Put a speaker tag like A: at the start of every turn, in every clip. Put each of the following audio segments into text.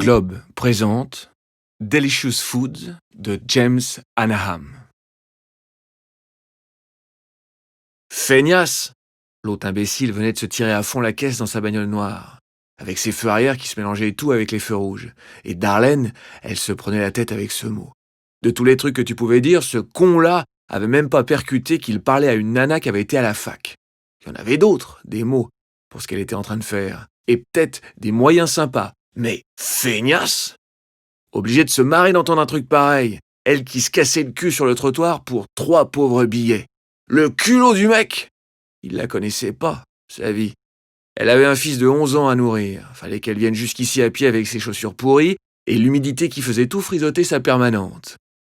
A: Globe présente Delicious Foods de James Anaham. Feignasse! L'autre imbécile venait de se tirer à fond la caisse dans sa bagnole noire, avec ses feux arrière qui se mélangeaient et tout avec les feux rouges. Et Darlene, elle se prenait la tête avec ce mot. De tous les trucs que tu pouvais dire, ce con-là avait même pas percuté qu'il parlait à une nana qui avait été à la fac. Il y en avait d'autres, des mots, pour ce qu'elle était en train de faire. Et peut-être des moyens sympas. Mais feignasse! Obligée de se marrer d'entendre un truc pareil. Elle qui se cassait le cul sur le trottoir pour 3 pauvres billets. Le culot du mec! Il la connaissait pas, sa vie. Elle avait un fils de 11 ans à nourrir. Fallait qu'elle vienne jusqu'ici à pied avec ses chaussures pourries et l'humidité qui faisait tout frisoter sa permanente.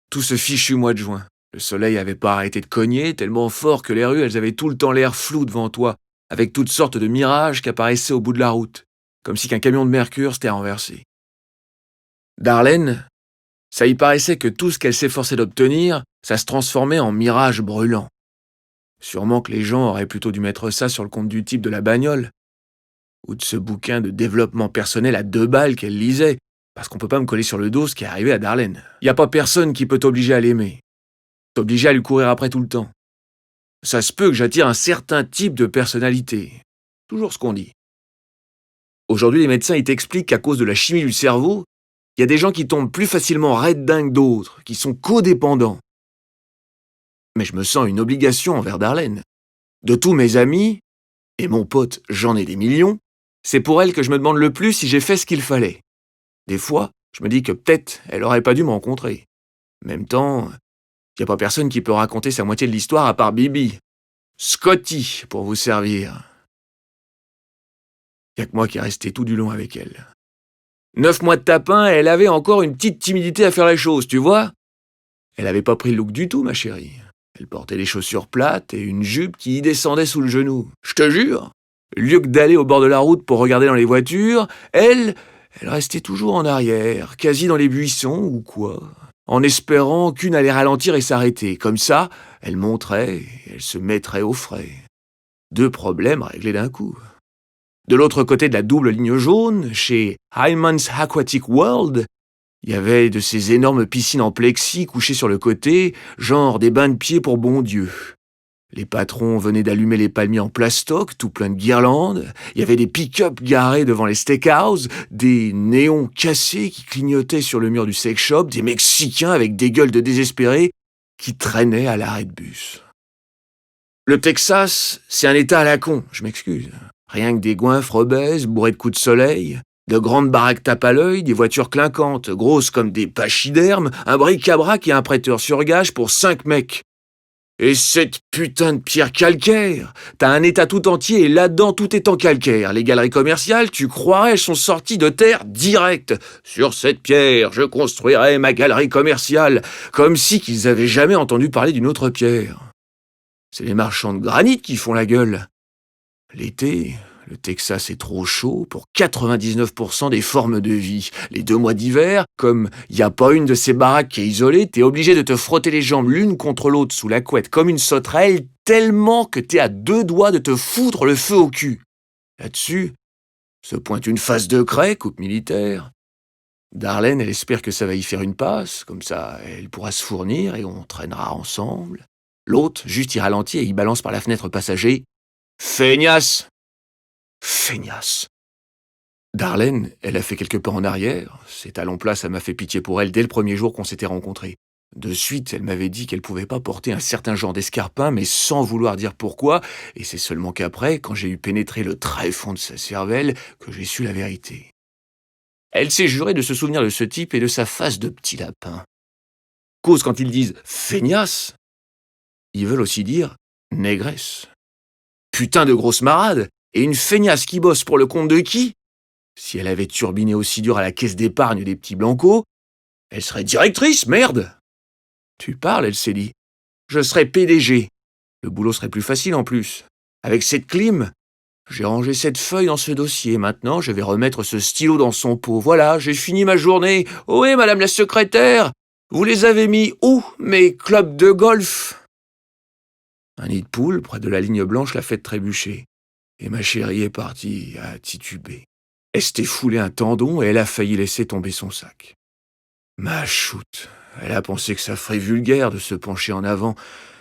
A: Tout ce fichu mois de juin. Le soleil avait pas arrêté de cogner, tellement fort que les rues, elles avaient tout le temps l'air flou devant toi, avec toutes sortes de mirages qui apparaissaient au bout de la route, comme si qu'un camion de mercure s'était renversé. Darlene, ça y paraissait que tout ce qu'elle s'efforçait d'obtenir, ça se transformait en mirage brûlant. Sûrement que les gens auraient plutôt dû mettre ça sur le compte du type de la bagnole, ou de ce bouquin de développement personnel à 2 balles qu'elle lisait, parce qu'on peut pas me coller sur le dos ce qui est arrivé à Darlene. Y a pas personne qui peut t'obliger à l'aimer. T'obliger à lui courir après tout le temps. Ça se peut que j'attire un certain type de personnalité. Toujours ce qu'on dit. Aujourd'hui, les médecins ils t'expliquent qu'à cause de la chimie du cerveau, il y a des gens qui tombent plus facilement raides dingues que d'autres, qui sont codépendants. Mais je me sens une obligation envers Darlene. De tous mes amis, et mon pote, j'en ai des millions, c'est pour elle que je me demande le plus si j'ai fait ce qu'il fallait. Des fois, je me dis que peut-être elle aurait pas dû me rencontrer. En même temps, y a pas personne qui peut raconter sa moitié de l'histoire à part Bibi. Scotty, pour vous servir. Y a que moi qui est resté tout du long avec elle. 9 mois de tapin, elle avait encore une petite timidité à faire la chose, tu vois? Elle avait pas pris le look du tout, ma chérie. Elle portait des chaussures plates et une jupe qui y descendait sous le genou. Je te jure! Au lieu que d'aller au bord de la route pour regarder dans les voitures, elle restait toujours en arrière, quasi dans les buissons ou quoi, en espérant qu'une allait ralentir et s'arrêter. Comme ça, elle monterait et elle se mettrait au frais. 2 problèmes réglés d'un coup. De l'autre côté de la double ligne jaune, chez Hyman's Aquatic World, il y avait de ces énormes piscines en plexi couchées sur le côté, genre des bains de pieds pour bon Dieu. Les patrons venaient d'allumer les palmiers en plastoc, tout plein de guirlandes. Il y avait des pick-up garés devant les steakhouses, des néons cassés qui clignotaient sur le mur du sex shop, des Mexicains avec des gueules de désespérés qui traînaient à l'arrêt de bus. Le Texas, c'est un état à la con, je m'excuse. Rien que des goinfres obèses, bourrés de coups de soleil, de grandes baraques tape à l'œil, des voitures clinquantes, grosses comme des pachydermes, un bric-à-brac et un prêteur sur gage pour 5 mecs. Et cette putain de pierre calcaire! T'as un état tout entier et là-dedans tout est en calcaire. Les galeries commerciales, tu croirais, elles sont sorties de terre direct. Sur cette pierre, je construirai ma galerie commerciale. Comme si qu'ils avaient jamais entendu parler d'une autre pierre. C'est les marchands de granit qui font la gueule. L'été, le Texas est trop chaud pour 99% des formes de vie. Les 2 mois d'hiver, comme y a pas une de ces baraques qui est isolée, t'es obligé de te frotter les jambes l'une contre l'autre sous la couette comme une sauterelle, tellement que t'es à 2 doigts de te foutre le feu au cul. Là-dessus, se pointe une face de craie, coupe militaire. Darlene, elle espère que ça va y faire une passe, comme ça elle pourra se fournir et on traînera ensemble. L'autre, juste y ralentit et y balance par la fenêtre passager. Feignasse! Feignasse! Darlene, elle a fait quelques pas en arrière. Ses talons plats, ça m'a fait pitié pour elle dès le premier jour qu'on s'était rencontrés. De suite, elle m'avait dit qu'elle pouvait pas porter un certain genre d'escarpin, mais sans vouloir dire pourquoi, et c'est seulement qu'après, quand j'ai eu pénétré le tréfonds de sa cervelle, que j'ai su la vérité. Elle s'est jurée de se souvenir de ce type et de sa face de petit lapin. Cause quand ils disent « feignasse », ils veulent aussi dire « négresse ». Putain de grosse marade! Et une feignasse qui bosse pour le compte de qui? Si elle avait turbiné aussi dur à la caisse d'épargne des petits blancos, elle serait directrice, merde! Tu parles, elle s'est dit. Je serais PDG. Le boulot serait plus facile en plus. Avec cette clim, j'ai rangé cette feuille dans ce dossier. Maintenant, je vais remettre ce stylo dans son pot. Voilà, j'ai fini ma journée. Oui, madame la secrétaire, vous les avez mis où, mes clubs de golf? Un nid de poule, près de la ligne blanche, l'a fait trébucher. Et ma chérie est partie à tituber. Elle s'était foulé un tendon et elle a failli laisser tomber son sac. Ma choute, elle a pensé que ça ferait vulgaire de se pencher en avant,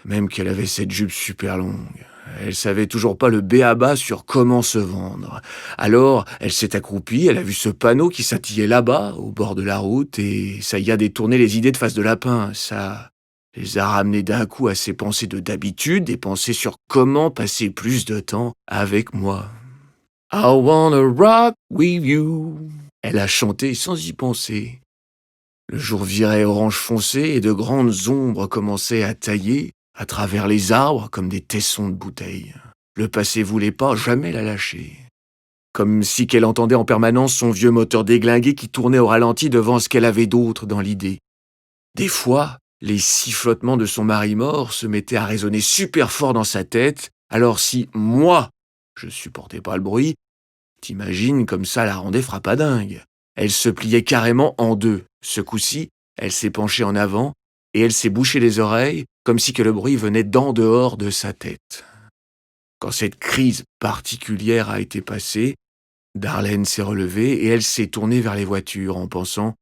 A: même qu'elle avait cette jupe super longue. Elle savait toujours pas le b.a.-ba sur comment se vendre. Alors, elle s'est accroupie, elle a vu ce panneau qui s'attillait là-bas, au bord de la route, et ça y a détourné les idées de face de lapin. Ça les a ramenés d'un coup à ses pensées de d'habitude, des pensées sur comment passer plus de temps avec moi. I wanna rock with you. Elle a chanté sans y penser. Le jour virait orange foncé et de grandes ombres commençaient à tailler à travers les arbres comme des tessons de bouteilles. Le passé voulait pas jamais la lâcher. Comme si qu'elle entendait en permanence son vieux moteur déglingué qui tournait au ralenti devant ce qu'elle avait d'autre dans l'idée. Des fois, les sifflotements de son mari mort se mettaient à résonner super fort dans sa tête, alors si moi, je supportais pas le bruit, t'imagines comme ça la rendait frappadingue. Elle se pliait carrément en deux. Ce coup-ci, elle s'est penchée en avant et elle s'est bouché les oreilles comme si que le bruit venait d'en dehors de sa tête. Quand cette crise particulière a été passée, Darlene s'est relevée et elle s'est tournée vers les voitures en pensant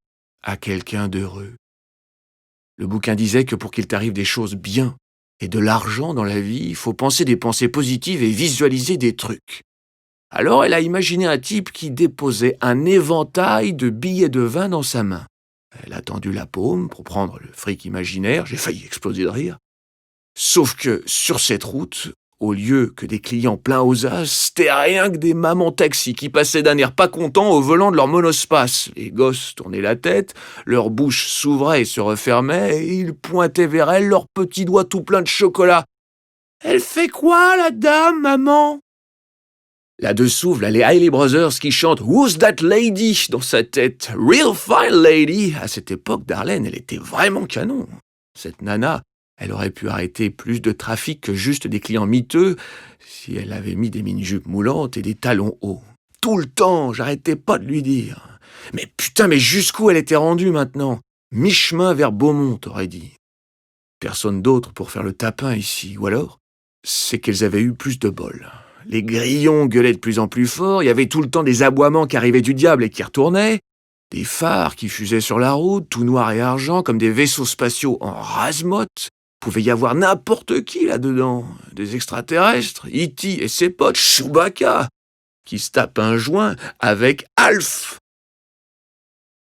A: à quelqu'un d'heureux. Le bouquin disait que pour qu'il t'arrive des choses bien et de l'argent dans la vie, il faut penser des pensées positives et visualiser des trucs. Alors elle a imaginé un type qui déposait un éventail de billets de vin dans sa main. Elle a tendu la paume pour prendre le fric imaginaire, j'ai failli exploser de rire. Sauf que sur cette route, au lieu que des clients pleins aux as, c'était rien que des mamans taxi qui passaient d'un air pas content au volant de leur monospace. Les gosses tournaient la tête, leur bouche s'ouvrait et se refermait, et ils pointaient vers elle leurs petits doigts tout pleins de chocolat. « Elle fait quoi, la dame, maman ?» Là-dessous, v'là les Hailey Brothers qui chantent « Who's that lady ?» dans sa tête. « Real fine lady !» À cette époque, Darlene, elle était vraiment canon. Cette nana, elle aurait pu arrêter plus de trafic que juste des clients miteux si elle avait mis des mini-jupes moulantes et des talons hauts. Tout le temps, j'arrêtais pas de lui dire. Mais putain, mais jusqu'où elle était rendue maintenant ? Mi-chemin vers Beaumont, t'aurais dit. Personne d'autre pour faire le tapin ici, ou alors, c'est qu'elles avaient eu plus de bol. Les grillons gueulaient de plus en plus fort, il y avait tout le temps des aboiements qui arrivaient du diable et qui retournaient, des phares qui fusaient sur la route, tout noir et argent, comme des vaisseaux spatiaux en rasemotte. Pouvait y avoir n'importe qui là-dedans, des extraterrestres, E.T. et ses potes, Chewbacca, qui se tapent un joint avec Alf.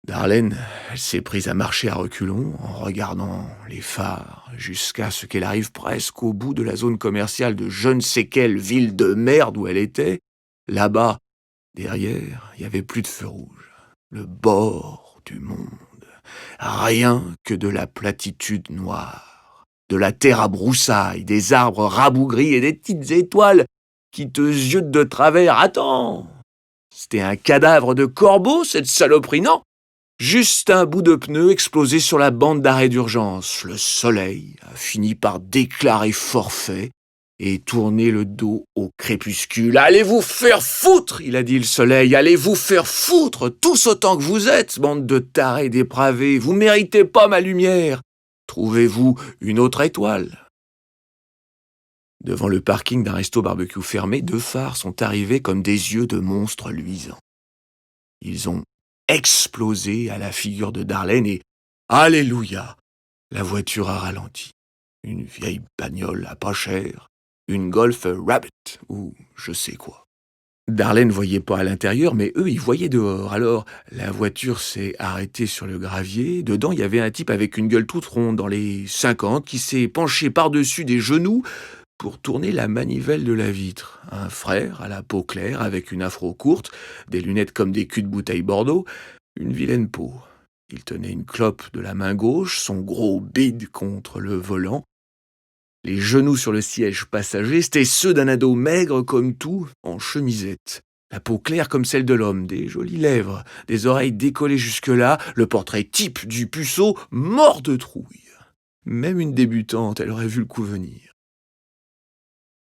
A: Darlene, elle s'est prise à marcher à reculons en regardant les phares jusqu'à ce qu'elle arrive presque au bout de la zone commerciale de je ne sais quelle ville de merde où elle était. Là-bas, derrière, il n'y avait plus de feu rouge. Le bord du monde. Rien que de la platitude noire. De la terre à broussailles, des arbres rabougris et des petites étoiles qui te ziotent de travers. Attends! C'était un cadavre de corbeau, cette saloperie, non? Juste un bout de pneu explosé sur la bande d'arrêt d'urgence. Le soleil a fini par déclarer forfait et tourner le dos au crépuscule. « Allez vous faire foutre !» il a dit le soleil. « Allez vous faire foutre, tous autant que vous êtes, bande de tarés dépravés. Vous méritez pas ma lumière. Trouvez-vous une autre étoile ?» Devant le parking d'un resto barbecue fermé, deux phares sont arrivés comme des yeux de monstres luisants. Ils ont explosé à la figure de Darlene et alléluia, la voiture a ralenti. Une vieille bagnole à pas cher, une Golf Rabbit ou je sais quoi. Darlene voyait pas à l'intérieur, mais eux, ils voyaient dehors. Alors, la voiture s'est arrêtée sur le gravier. Dedans, il y avait un type avec une gueule toute ronde dans les 50 qui s'est penché par-dessus des genoux pour tourner la manivelle de la vitre. Un frère à la peau claire avec une afro courte, des lunettes comme des culs de bouteille Bordeaux, une vilaine peau. Il tenait une clope de la main gauche, son gros bide contre le volant. Les genoux sur le siège passager, c'était ceux d'un ado maigre comme tout, en chemisette. La peau claire comme celle de l'homme, des jolies lèvres, des oreilles décollées jusque-là, le portrait type du puceau, mort de trouille. Même une débutante, elle aurait vu le coup venir.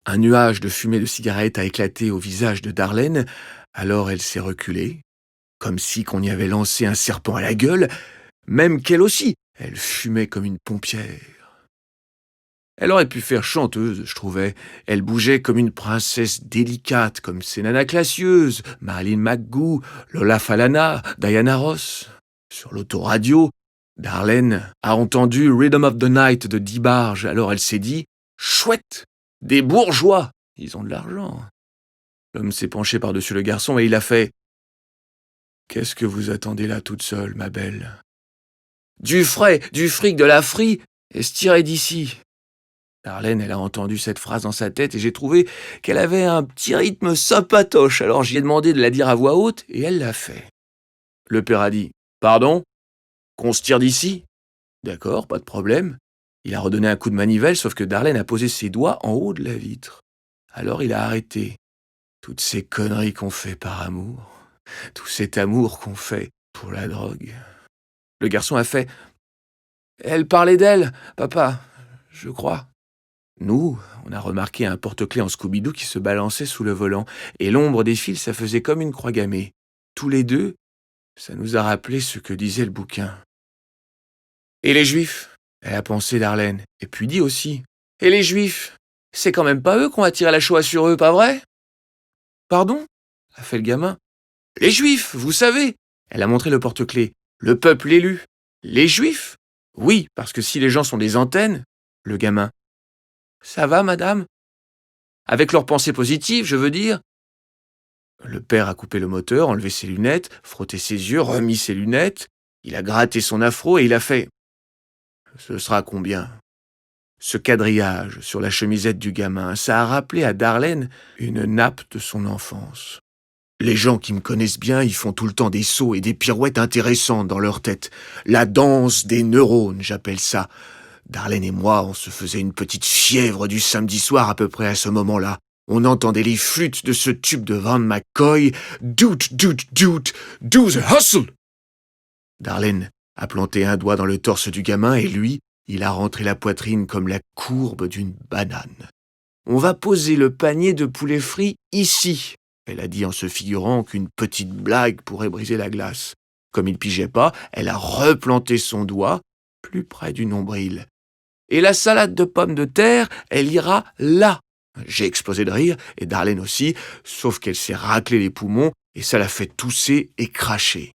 A: Un nuage de fumée de cigarette a éclaté au visage de Darlene, alors elle s'est reculée, comme si qu'on y avait lancé un serpent à la gueule, même qu'elle aussi, elle fumait comme une pompière. Elle aurait pu faire chanteuse, je trouvais. Elle bougeait comme une princesse délicate, comme ces nanas classieuses, Marilyn McGoo, Lola Falana, Diana Ross. Sur l'autoradio, Darlene a entendu Rhythm of the Night de DeBarge, alors elle s'est dit « Chouette! Des bourgeois! Ils ont de l'argent !» L'homme s'est penché par-dessus le garçon et il a fait « Qu'est-ce que vous attendez là toute seule, ma belle ?»« Du frais, du fric, de la frie, et se tirer d'ici !» Darlene, elle a entendu cette phrase dans sa tête et j'ai trouvé qu'elle avait un petit rythme sympatoche, alors j'y ai demandé de la dire à voix haute et elle l'a fait. Le père a dit « Pardon ? Qu'on se tire d'ici ?» D'accord, pas de problème. Il a redonné un coup de manivelle, sauf que Darlene a posé ses doigts en haut de la vitre. Alors il a arrêté. Toutes ces conneries qu'on fait par amour, tout cet amour qu'on fait pour la drogue. Le garçon a fait « Elle parlait d'elle, papa, je crois. » Nous, on a remarqué un porte-clés en Scooby-Doo qui se balançait sous le volant, et l'ombre des fils, ça faisait comme une croix gammée. Tous les deux, ça nous a rappelé ce que disait le bouquin. Et les Juifs ? Elle a pensé Darlene, et puis dit aussi. Et les Juifs ? C'est quand même pas eux qu'on a tiré la Shoah sur eux, pas vrai ? Pardon ? A fait le gamin. Les Juifs, vous savez. Elle a montré le porte-clés. Le peuple élu. Les Juifs ? Oui, parce que si les gens sont des antennes, le gamin. Ça va, madame ? Avec leurs pensées positives, je veux dire. Le père a coupé le moteur, enlevé ses lunettes, frotté ses yeux, remis ses lunettes. Il a gratté son afro et il a fait « Ce sera combien ?» Ce quadrillage sur la chemisette du gamin, ça a rappelé à Darlene une nappe de son enfance. Les gens qui me connaissent bien, ils font tout le temps des sauts et des pirouettes intéressantes dans leur tête. La danse des neurones, j'appelle ça. Darlene et moi, on se faisait une petite fièvre du samedi soir à peu près à ce moment-là. On entendait les flûtes de ce tube de Van McCoy. Doot, doot, doot, do the hustle! Darlene a planté un doigt dans le torse du gamin et lui, il a rentré la poitrine comme la courbe d'une banane. On va poser le panier de poulet frit ici, elle a dit en se figurant qu'une petite blague pourrait briser la glace. Comme il pigeait pas, elle a replanté son doigt plus près du nombril. Et la salade de pommes de terre, elle ira là. J'ai explosé de rire, et Darlene aussi, sauf qu'elle s'est raclé les poumons, et ça l'a fait tousser et cracher.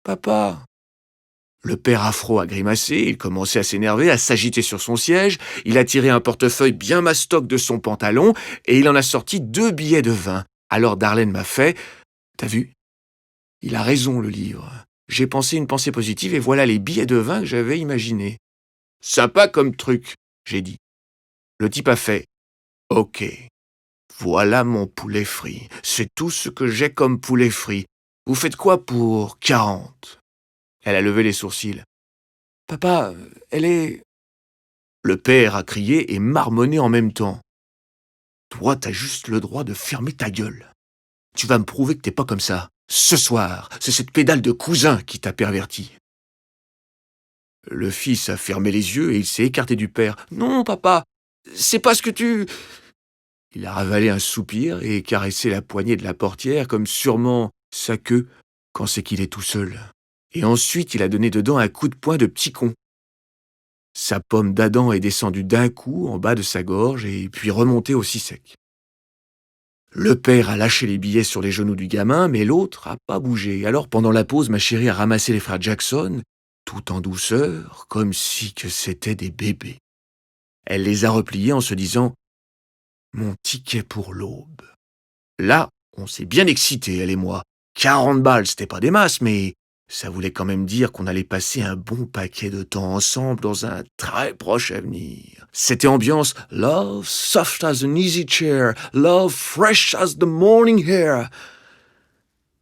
A: Papa! Le père afro a grimacé, il commençait à s'énerver, à s'agiter sur son siège, il a tiré un portefeuille bien mastoc de son pantalon, et il en a sorti 2 billets de 20. Alors Darlene m'a fait « T'as vu ? Il a raison, le livre. J'ai pensé une pensée positive, et voilà les billets de 20 que j'avais imaginés. » Sympa comme truc, j'ai dit. Le type a fait « Ok, voilà mon poulet frit. C'est tout ce que j'ai comme poulet frit. Vous faites quoi pour 40 ?» Elle a levé les sourcils. « Papa, elle est... » Le père a crié et marmonné en même temps. « Toi, t'as juste le droit de fermer ta gueule. Tu vas me prouver que t'es pas comme ça. Ce soir, c'est cette pédale de cousin qui t'a perverti. » Le fils a fermé les yeux et il s'est écarté du père. « Non, papa, c'est pas ce que tu... » Il a ravalé un soupir et caressé la poignée de la portière comme sûrement sa queue quand c'est qu'il est tout seul. Et ensuite, il a donné dedans un coup de poing de petit con. Sa pomme d'Adam est descendue d'un coup en bas de sa gorge et puis remontée aussi sec. Le père a lâché les billets sur les genoux du gamin, mais l'autre a pas bougé. Alors, pendant la pause, ma chérie a ramassé les frères Jackson, tout en douceur, comme si que c'était des bébés. Elle les a repliés en se disant « Mon ticket pour l'aube ». Là, on s'est bien excités, elle et moi. 40 balles, c'était pas des masses, mais ça voulait quand même dire qu'on allait passer un bon paquet de temps ensemble dans un très proche avenir. C'était ambiance « Love soft as an easy chair, love fresh as the morning air ».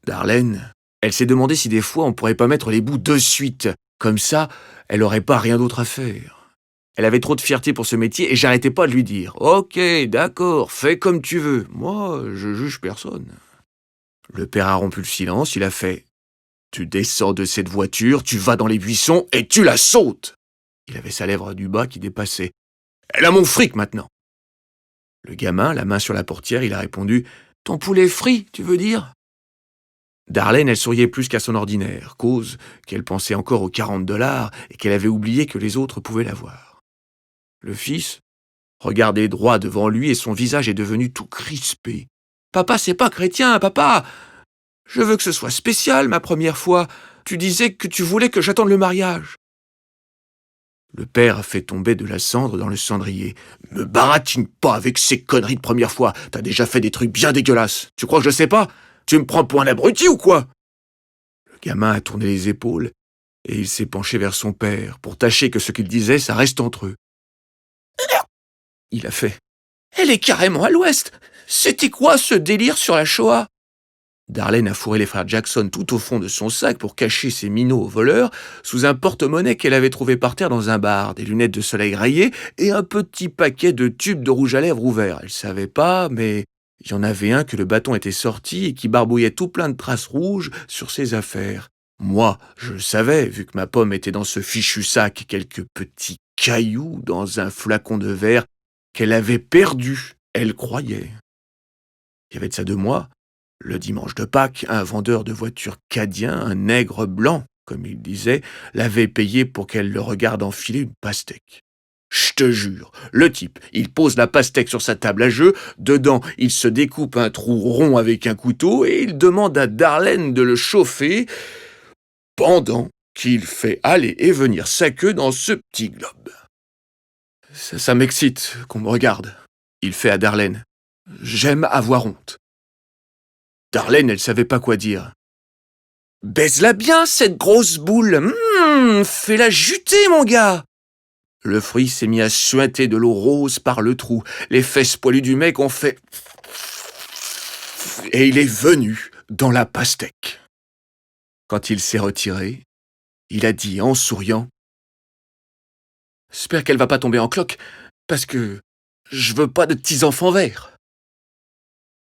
A: Darlene, elle s'est demandé si des fois on pourrait pas mettre les bouts de suite. Comme ça, elle aurait pas rien d'autre à faire. Elle avait trop de fierté pour ce métier et j'arrêtais pas de lui dire « Ok, d'accord, fais comme tu veux. Moi, je juge personne. » Le père a rompu le silence, il a fait « Tu descends de cette voiture, tu vas dans les buissons et tu la sautes !» Il avait sa lèvre du bas qui dépassait. « Elle a mon fric maintenant !» Le gamin, la main sur la portière, il a répondu « Ton poulet frit, tu veux dire ?» Darlene, elle souriait plus qu'à son ordinaire, cause qu'elle pensait encore aux 40 $ et qu'elle avait oublié que les autres pouvaient l'avoir. Le fils regardait droit devant lui et son visage est devenu tout crispé. « Papa, c'est pas chrétien, papa! Je veux que ce soit spécial ma première fois. Tu disais que tu voulais que j'attende le mariage. » Le père a fait tomber de la cendre dans le cendrier. « Me baratine pas avec ces conneries de première fois. T'as déjà fait des trucs bien dégueulasses. Tu crois que je sais pas? Tu me prends pour un abruti ou quoi ?» Le gamin a tourné les épaules et il s'est penché vers son père pour tâcher que ce qu'il disait, ça reste entre eux. Il a fait « Elle est carrément à l'ouest. C'était quoi ce délire sur la Shoah ?» Darlene a fourré les frères Jackson tout au fond de son sac pour cacher ses minots aux voleurs sous un porte-monnaie qu'elle avait trouvé par terre dans un bar, des lunettes de soleil rayées et un petit paquet de tubes de rouge à lèvres ouverts. Elle savait pas, mais il y en avait un que le bâton était sorti et qui barbouillait tout plein de traces rouges sur ses affaires. Moi, je le savais, vu que ma pomme était dans ce fichu sac et quelques petits cailloux dans un flacon de verre qu'elle avait perdu, elle croyait. Il y avait de ça 2 mois. Le dimanche de Pâques, un vendeur de voitures cadien, un nègre blanc, comme il disait, l'avait payé pour qu'elle le regarde enfiler une pastèque. Je te jure, le type, il pose la pastèque sur sa table à jeu, dedans, il se découpe un trou rond avec un couteau et il demande à Darlene de le chauffer pendant qu'il fait aller et venir sa queue dans ce petit globe. Ça m'excite qu'on me regarde, il fait à Darlene. J'aime avoir honte. Darlene, elle savait pas quoi dire. « Baise-la bien, cette grosse boule. Fais-la juter, mon gars !» Le fruit s'est mis à suinter de l'eau rose par le trou. Les fesses poilues du mec ont fait... Et il est venu dans la pastèque. Quand il s'est retiré, il a dit en souriant « J'espère qu'elle va pas tomber en cloque, parce que je veux pas de petits enfants verts. »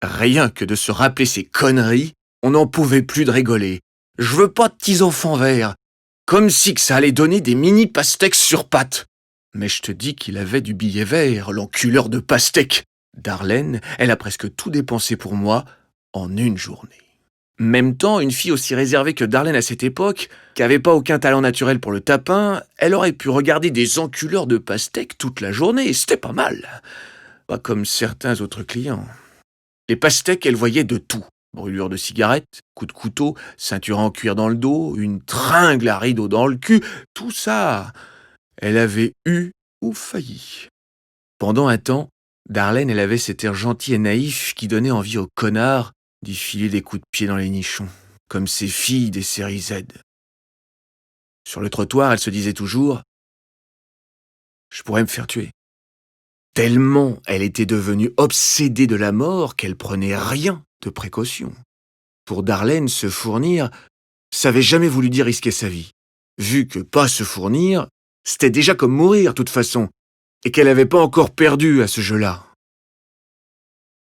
A: Rien que de se rappeler ces conneries, on n'en pouvait plus de rigoler. Je veux pas de petits enfants verts. Comme si que ça allait donner des mini pastèques sur pattes. Mais je te dis qu'il avait du billet vert, l'enculeur de pastèque. Darlene, elle a presque tout dépensé pour moi en une journée. Même temps, une fille aussi réservée que Darlene à cette époque, qui avait pas aucun talent naturel pour le tapin, elle aurait pu regarder des enculeurs de pastèques toute la journée, et c'était pas mal. Pas comme certains autres clients. Les pastèques, elle voyait de tout. Brûlure de cigarette, coup de couteau, ceinture en cuir dans le dos, une tringle à rideau dans le cul, tout ça. Elle avait eu ou failli. Pendant un temps, Darlene, elle avait cet air gentil et naïf qui donnait envie aux connards d'y filer des coups de pied dans les nichons, comme ces filles des séries Z. Sur le trottoir, elle se disait toujours « Je pourrais me faire tuer ». Tellement elle était devenue obsédée de la mort qu'elle prenait rien de précaution. Pour Darlene, se fournir, ça n'avait jamais voulu dire risquer sa vie. Vu que pas se fournir, c'était déjà comme mourir, de toute façon, et qu'elle n'avait pas encore perdu à ce jeu-là.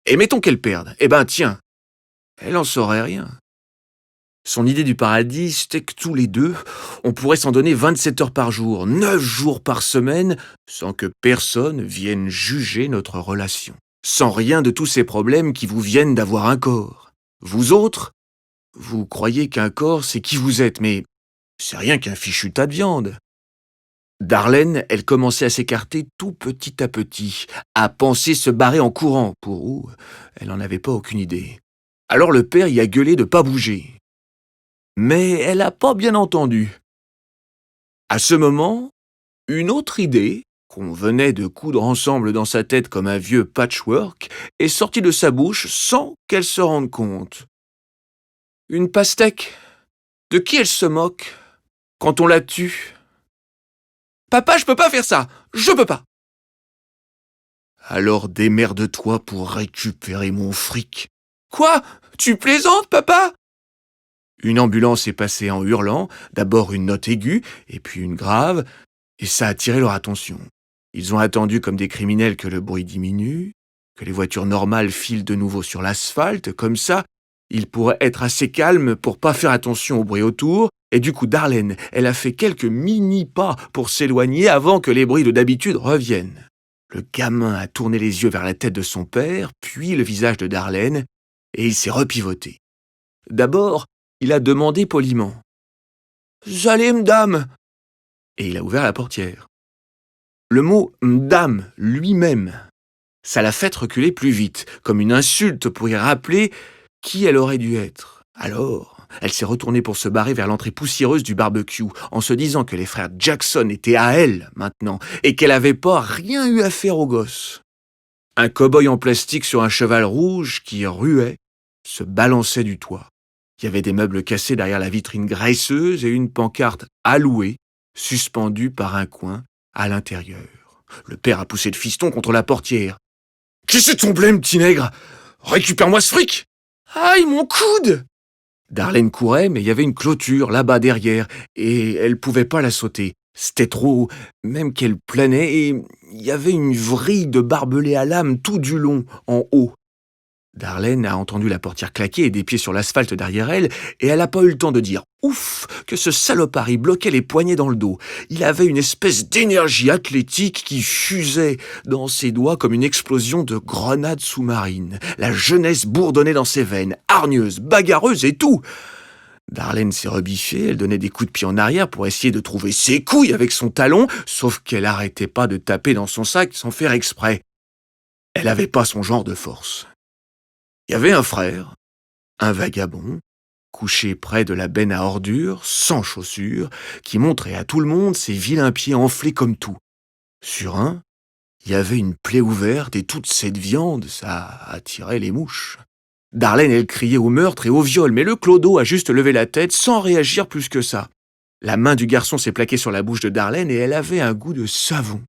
A: Et mettons qu'elle perde, eh ben tiens, elle en saurait rien. Son idée du paradis, c'était que tous les deux, on pourrait s'en donner 27 heures par jour, 9 jours par semaine, sans que personne vienne juger notre relation. Sans rien de tous ces problèmes qui vous viennent d'avoir un corps. Vous autres, vous croyez qu'un corps, c'est qui vous êtes, mais c'est rien qu'un fichu tas de viande. Darlene, elle commençait à s'écarter tout petit à petit, à penser se barrer en courant, pour où elle n'en avait pas aucune idée. Alors le père y a gueulé de pas bouger. Mais elle n'a pas bien entendu. À ce moment, une autre idée, qu'on venait de coudre ensemble dans sa tête comme un vieux patchwork, est sortie de sa bouche sans qu'elle se rende compte. Une pastèque. De qui elle se moque quand on la tue? Papa, je peux pas faire ça. Je peux pas. Alors démerde-toi pour récupérer mon fric. Quoi? Tu plaisantes, papa? Une ambulance est passée en hurlant, d'abord une note aiguë, et puis une grave, et ça a attiré leur attention. Ils ont attendu comme des criminels que le bruit diminue, que les voitures normales filent de nouveau sur l'asphalte, comme ça, ils pourraient être assez calmes pour pas faire attention au bruit autour, et du coup Darlene, elle a fait quelques mini-pas pour s'éloigner avant que les bruits de d'habitude reviennent. Le gamin a tourné les yeux vers la tête de son père, puis le visage de Darlene, et il s'est repivoté. D'abord, il a demandé poliment « J'allais, m'dame ?» et il a ouvert la portière. Le mot dame lui-même, ça l'a fait reculer plus vite, comme une insulte pour y rappeler qui elle aurait dû être. Alors, elle s'est retournée pour se barrer vers l'entrée poussiéreuse du barbecue, en se disant que les frères Jackson étaient à elle maintenant, et qu'elle n'avait pas rien eu à faire aux gosses. Un cow-boy en plastique sur un cheval rouge qui ruait se balançait du toit. Il y avait des meubles cassés derrière la vitrine graisseuse et une pancarte à louer, suspendue par un coin à l'intérieur. Le père a poussé le fiston contre la portière. « Qu'est-ce que ton blême, petit nègre? Récupère-moi ce fric !»« Aïe, mon coude !» Darlene courait, mais il y avait une clôture là-bas derrière, et elle pouvait pas la sauter. C'était trop haut, même qu'elle planait, et il y avait une vrille de barbelés à lame tout du long, en haut. Darlene a entendu la portière claquer et des pieds sur l'asphalte derrière elle, et elle n'a pas eu le temps de dire « Ouf !» que ce salopard y bloquait les poignets dans le dos. Il avait une espèce d'énergie athlétique qui fusait dans ses doigts comme une explosion de grenade sous-marine. La jeunesse bourdonnait dans ses veines, hargneuse, bagarreuse et tout. Darlene s'est rebiffée, elle donnait des coups de pied en arrière pour essayer de trouver ses couilles avec son talon, sauf qu'elle arrêtait pas de taper dans son sac sans faire exprès. Elle avait pas son genre de force. Il y avait un frère, un vagabond, couché près de la benne à ordures, sans chaussures, qui montrait à tout le monde ses vilains pieds enflés comme tout. Sur un, il y avait une plaie ouverte et toute cette viande, ça attirait les mouches. Darlene, elle criait au meurtre et au viol, mais le clodo a juste levé la tête sans réagir plus que ça. La main du garçon s'est plaquée sur la bouche de Darlene et elle avait un goût de savon,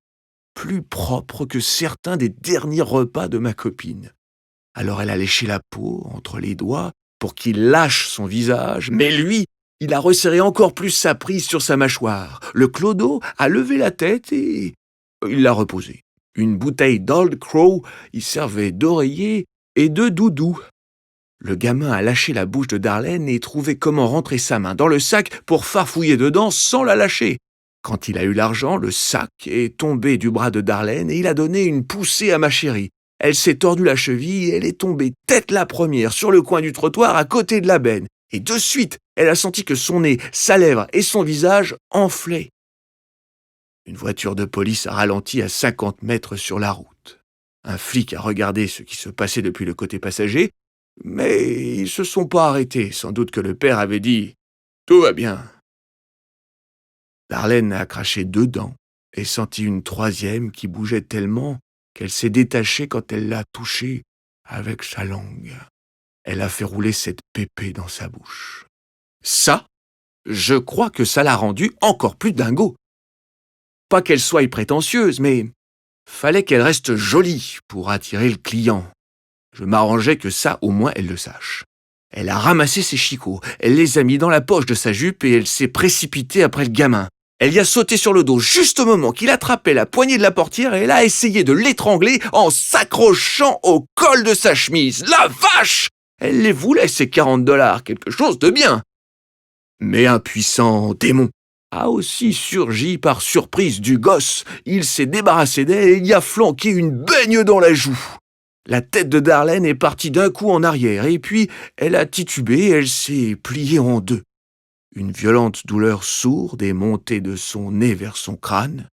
A: plus propre que certains des derniers repas de ma copine. Alors elle a léché la peau entre les doigts pour qu'il lâche son visage, mais lui, il a resserré encore plus sa prise sur sa mâchoire. Le clodo a levé la tête et il l'a reposée. Une bouteille d'Old Crow y servait d'oreiller et de doudou. Le gamin a lâché la bouche de Darlene et trouvé comment rentrer sa main dans le sac pour farfouiller dedans sans la lâcher. Quand il a eu l'argent, le sac est tombé du bras de Darlene et il a donné une poussée à ma chérie. Elle s'est tordue la cheville et elle est tombée tête la première sur le coin du trottoir à côté de la benne. Et de suite, elle a senti que son nez, sa lèvre et son visage enflaient. Une voiture de police a ralenti à 50 mètres sur la route. Un flic a regardé ce qui se passait depuis le côté passager, mais ils se sont pas arrêtés. Sans doute que le père avait dit « Tout va bien ». Darlene a craché 2 dents et senti une 3e qui bougeait tellement qu'elle s'est détachée quand elle l'a touchée avec sa langue. Elle a fait rouler cette pépée dans sa bouche. Ça, je crois que ça l'a rendue encore plus dingo. Pas qu'elle soit prétentieuse, mais fallait qu'elle reste jolie pour attirer le client. Je m'arrangeais que ça, au moins, elle le sache. Elle a ramassé ses chicots, elle les a mis dans la poche de sa jupe et elle s'est précipitée après le gamin. Elle y a sauté sur le dos juste au moment qu'il attrapait la poignée de la portière et elle a essayé de l'étrangler en s'accrochant au col de sa chemise. La vache! Elle les voulait, ces $40, quelque chose de bien. Mais un puissant démon a aussi surgi par surprise du gosse. Il s'est débarrassé d'elle et y a flanqué une baigne dans la joue. La tête de Darlene est partie d'un coup en arrière et puis elle a titubé et elle s'est pliée en 2. Une violente douleur sourde est montée de son nez vers son crâne.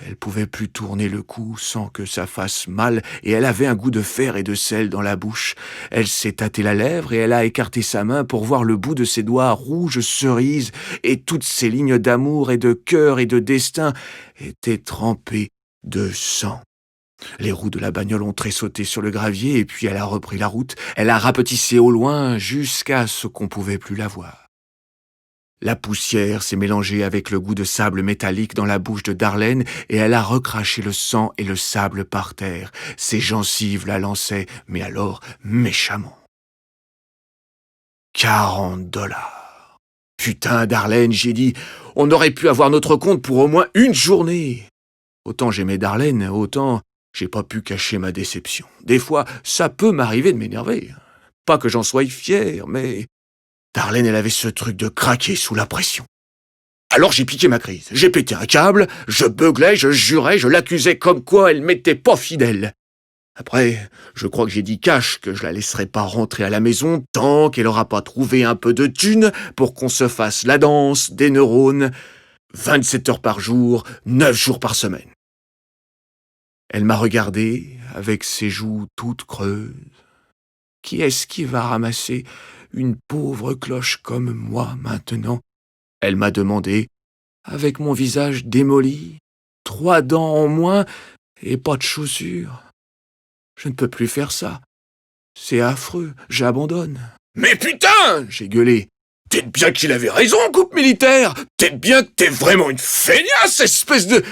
A: Elle pouvait plus tourner le cou sans que ça fasse mal et elle avait un goût de fer et de sel dans la bouche. Elle s'est tâté la lèvre et elle a écarté sa main pour voir le bout de ses doigts rouges cerises et toutes ses lignes d'amour et de cœur et de destin étaient trempées de sang. Les roues de la bagnole ont tressauté sur le gravier et puis elle a repris la route. Elle a rapetissé au loin jusqu'à ce qu'on pouvait plus la voir. La poussière s'est mélangée avec le goût de sable métallique dans la bouche de Darlene et elle a recraché le sang et le sable par terre. Ses gencives la lançaient, mais alors méchamment. $40. Putain, Darlene, j'ai dit, on aurait pu avoir notre compte pour au moins une journée. Autant j'aimais Darlene, autant j'ai pas pu cacher ma déception. Des fois, ça peut m'arriver de m'énerver. Pas que j'en sois fier, mais Darlene, elle avait ce truc de craquer sous la pression. Alors j'ai piqué ma crise, j'ai pété un câble, je beuglais, je jurais, je l'accusais comme quoi elle m'était pas fidèle. Après, je crois que j'ai dit cash que je la laisserai pas rentrer à la maison tant qu'elle aura pas trouvé un peu de thune pour qu'on se fasse la danse des neurones, 27 heures par jour, 9 jours par semaine. Elle m'a regardé avec ses joues toutes creuses. Qui est-ce qui va ramasser une pauvre cloche comme moi maintenant? Elle m'a demandé, avec mon visage démoli, 3 dents en moins et pas de chaussures. Je ne peux plus faire ça. C'est affreux, j'abandonne. Mais putain, j'ai gueulé. Peut-être bien qu'il avait raison, coupe militaire. Peut-être bien que t'es vraiment une feignasse, espèce de...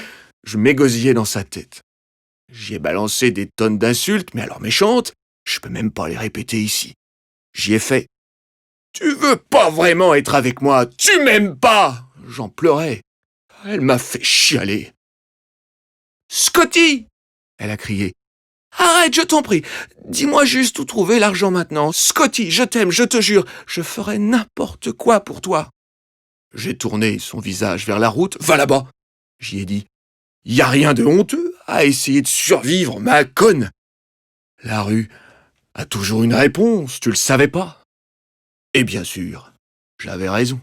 A: Je m'égosillais dans sa tête. J'y ai balancé des tonnes d'insultes, mais alors méchantes, je peux même pas les répéter ici. J'y ai fait. Tu veux pas vraiment être avec moi, tu m'aimes pas. J'en pleurais. Elle m'a fait chialer. Scotty! Elle a crié. Arrête, je t'en prie. Dis-moi juste où trouver l'argent maintenant. Scotty, je t'aime, je te jure. Je ferai n'importe quoi pour toi. J'ai tourné son visage vers la route. Va là-bas. J'y ai dit. Y a rien de honteux à essayer de survivre, ma conne. La rue a toujours une réponse, tu le savais pas? Et bien sûr, j'avais raison.